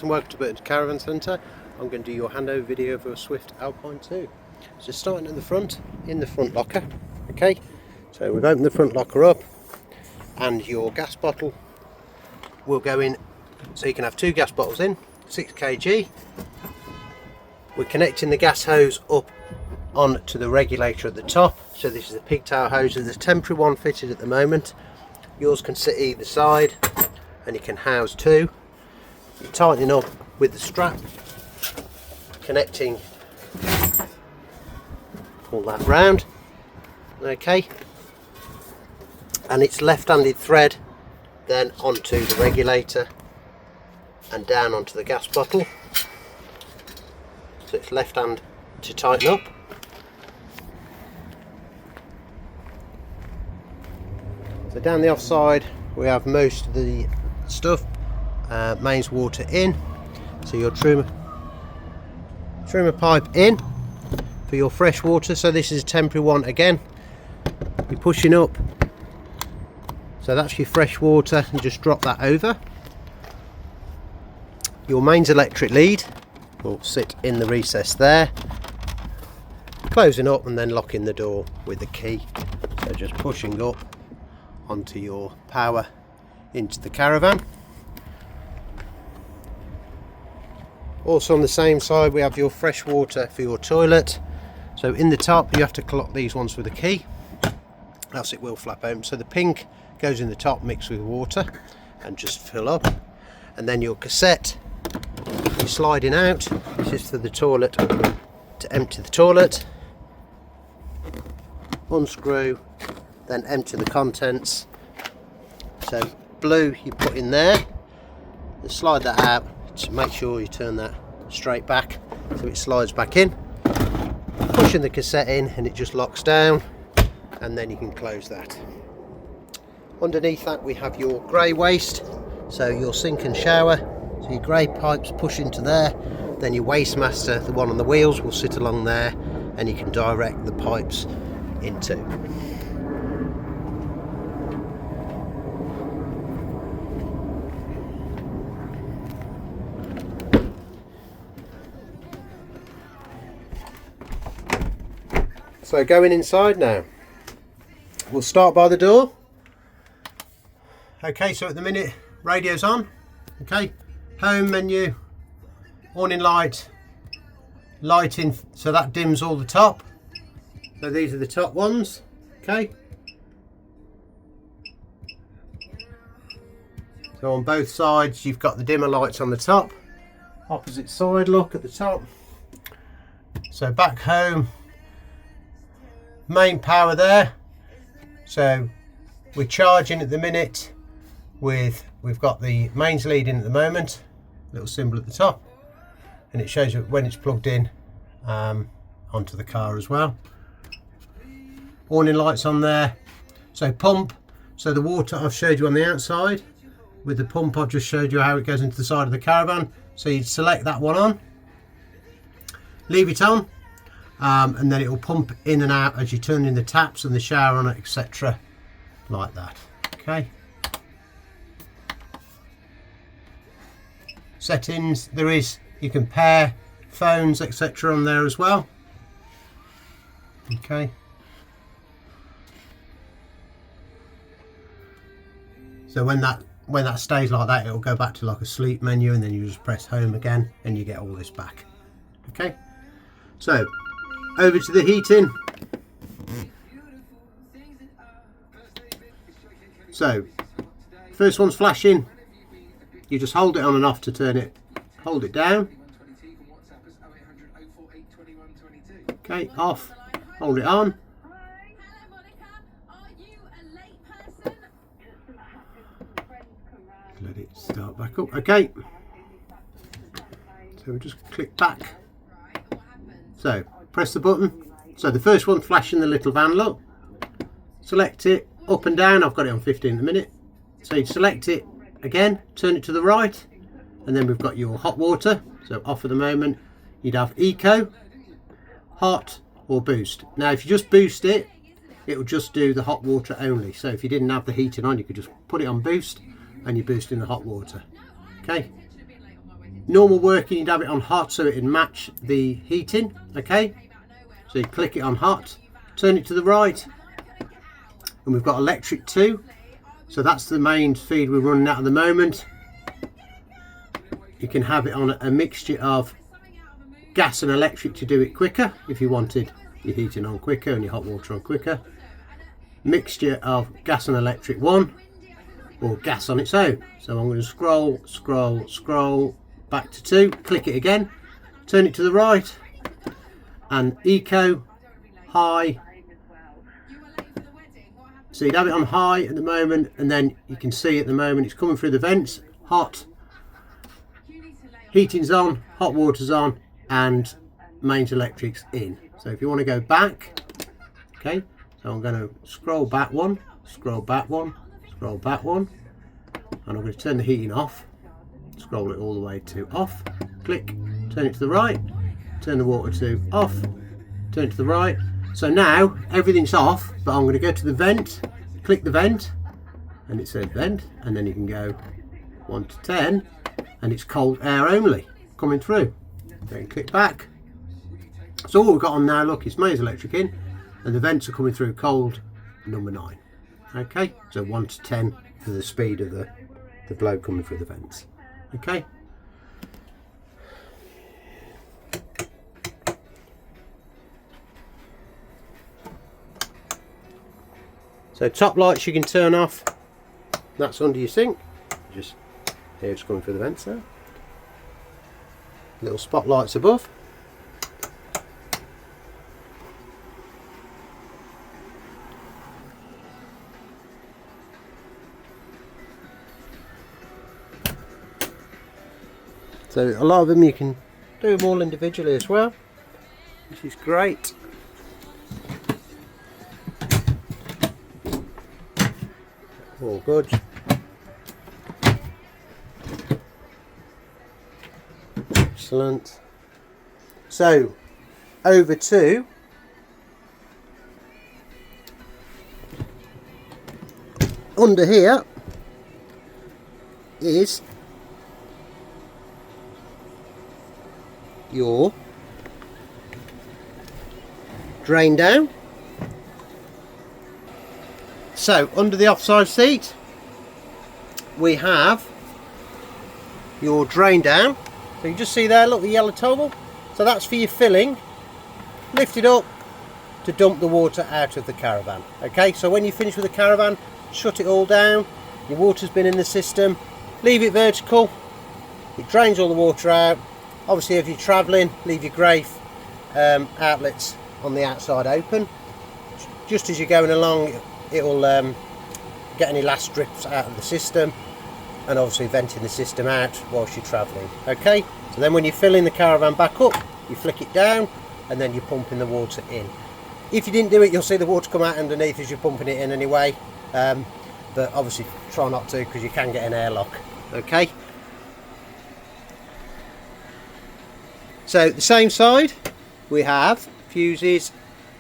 And welcome to Burton Caravan Centre. I'm going to do your handover video for a Swift Alpine 2. So starting at the front, in the front locker. Okay, so we've opened the front locker up and your gas bottle will go in, so you can have two gas bottles in, 6 kg. We're connecting the gas hose up onto the regulator at the top. So this is a pigtail hose. There's a temporary one fitted at the moment. Yours can sit either side and you can house two. You tighten up with the strap, connecting, pull that round, okay, and it's left-handed thread then onto the regulator and down onto the gas bottle, so it's left hand to tighten up. So down the offside we have most of the stuff. Mains water in, so your trimmer pipe in for your fresh water. So this is a temporary one again. You're pushing up, so that's your fresh water, and just drop that over. Your mains electric lead will sit in the recess there, closing up and then locking the door with the key. So just pushing up onto your power into the caravan. Also on the same side we have your fresh water for your toilet. So in the top you have to lock these ones with a key, else it will flap open. So the pink goes in the top mixed with water and just fill up. And then your cassette, you're sliding out. This is for the toilet, to empty the toilet. Unscrew, then empty the contents. So blue you put in there and slide that out. So make sure you turn that straight back so it slides back in, pushing the cassette in and it just locks down, and then you can close that. Underneath that we have your grey waste, so your sink and shower, so your grey pipes push into there, then your waste master, the one on the wheels, will sit along there and you can direct the pipes into. So going inside now, we'll start by the door. Okay, so at the minute radio's on. Okay, home menu, awning light, lighting, so that dims all the top. So these are the top ones. Okay, so on both sides you've got the dimmer lights on the top. Opposite side, look at the top. So back home, main power there. So we're charging at the minute with, we've got the mains lead in at the moment, little symbol at the top, and it shows you when it's plugged in onto the car as well. Warning lights on there. So pump, so the water I've showed you on the outside. With the pump I've just showed you how it goes into the side of the caravan. So you'd select that one on, leave it on, and then it will pump in and out as you turn in the taps and the shower on it, etc. like that. Okay. Settings, there is, you can pair phones, etc. on there as well. Okay. So when that stays like that, it will go back to like a sleep menu, and then you just press home again and you get all this back. Okay. So over to the heating. So first one's flashing, you just hold it on and off to turn it, hold it down. Okay, off, hold it on. Let it start back up. Okay, so we just click back. So press the button. So the first one flashing the little van, look. Select it, up and down. I've got it on 15 at the minute. So you select it again, turn it to the right, and then we've got your hot water. So off at the moment, you'd have eco, hot, or boost. Now if you just boost it, it will just do the hot water only. So if you didn't have the heating on, you could just put it on boost and you're boosting the hot water. Okay. Normal working, you'd have it on hot so it'd match the heating. Okay, so you click it on hot, turn it to the right, and we've got electric too. So that's the main feed we're running at the moment. You can have it on a mixture of gas and electric to do it quicker if you wanted your heating on quicker and your hot water on quicker. Mixture of gas and electric 1, or gas on its own. So I'm going to scroll back to 2, click it again, turn it to the right, and eco, high. So you'd have it on high at the moment, and then you can see at the moment it's coming through the vents, hot, heating's on, hot water's on, and mains electric's in. So if you want to go back, okay, so I'm going to scroll back one, scroll back one, scroll back one, and I'm going to turn the heating off, scroll it all the way to off, click, turn it to the right, turn the water to off, turn it to the right. So now everything's off, but I'm going to go to the vent, click the vent, and it says vent, and then you can go 1 to 10, and it's cold air only coming through. Then click back. So all we've got on now, look, is mains electric in, and the vents are coming through cold, number 9. Okay, so 1 to 10 for the speed of the blow coming through the vents. Okay. So top lights you can turn off. That's under your sink. Just here it's coming through the vents now. Little spotlights above. So a lot of them you can do them all individually as well, which is great. All good. Excellent. So over to under here is your drain down. So under the offside seat we have your drain down. So you just see there, look, the yellow toggle. So that's for your filling. Lift it up to dump the water out of the caravan. Okay, so when you finish with the caravan, shut it all down. Your water's been in the system. Leave it vertical. It drains all the water out. Obviously, if you're travelling, leave your grafe outlets on the outside open. Just as you're going along, it'll get any last drips out of the system, and obviously venting the system out whilst you're travelling. Okay, so then when you're filling the caravan back up, you flick it down, and then you're pumping the water in. If you didn't do it, you'll see the water come out underneath as you're pumping it in anyway, but obviously try not to, because you can get an airlock. Okay. So the same side we have fuses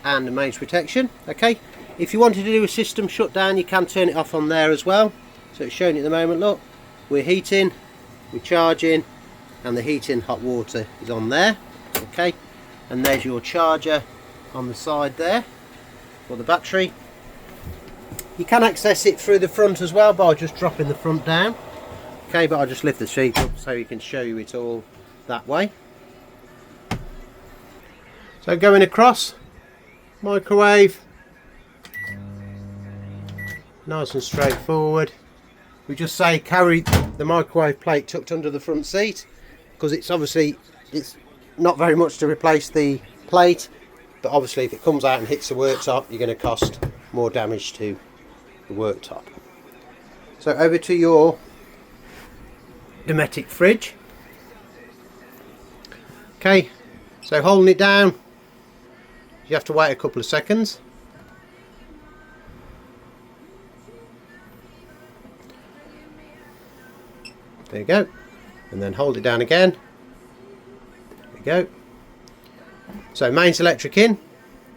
and the mains protection. Okay, if you wanted to do a system shutdown, you can turn it off on there as well. So it's showing at the moment, look, we're heating, we're charging, and the heating hot water is on there. Okay, and there's your charger on the side there for the battery. You can access it through the front as well by just dropping the front down. Okay, but I'll just lift the sheet up so you can show you it all that way. So going across, microwave, nice and straightforward. We just say carry the microwave plate tucked under the front seat, because it's not very much to replace the plate, but obviously if it comes out and hits the worktop, you're going to cost more damage to the worktop. So over to your Dometic fridge. Okay, so holding it down, you have to wait a couple of seconds. There you go, and then hold it down again. There we go. So mains electric in.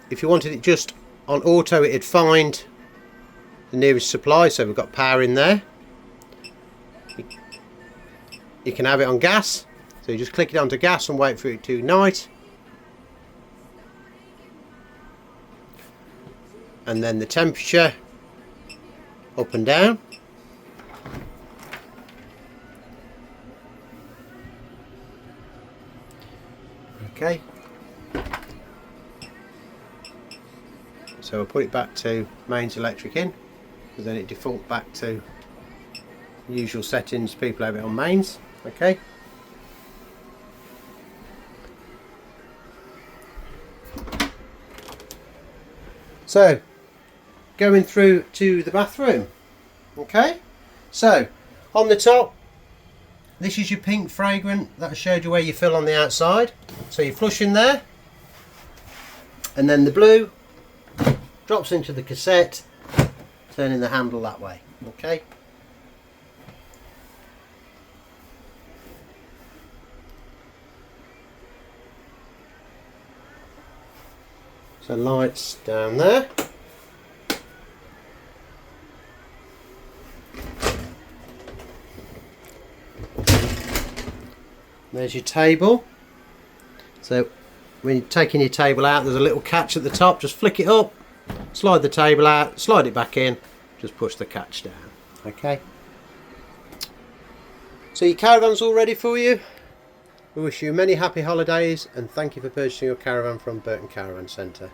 If you wanted it just on auto, it'd find the nearest supply, so we've got power in there. You can have it on gas, So you just click it onto gas and wait for it to ignite. And then the temperature up and down. Okay. So we'll put it back to mains electric in, because then it defaults back to usual settings people have it on mains. Okay. So going through to the bathroom. Okay, so on the top, this is your pink fragrant that I showed you where you fill on the outside. So you flush in there, and then the blue drops into the cassette, turning the handle that way. Okay. So lights down there. There's your table. So when you're taking your table out, there's a little catch at the top. Just flick it up, slide the table out, slide it back in, just push the catch down. Okay. So your caravan's all ready for you. We wish you many happy holidays and thank you for purchasing your caravan from Burton Caravan Centre.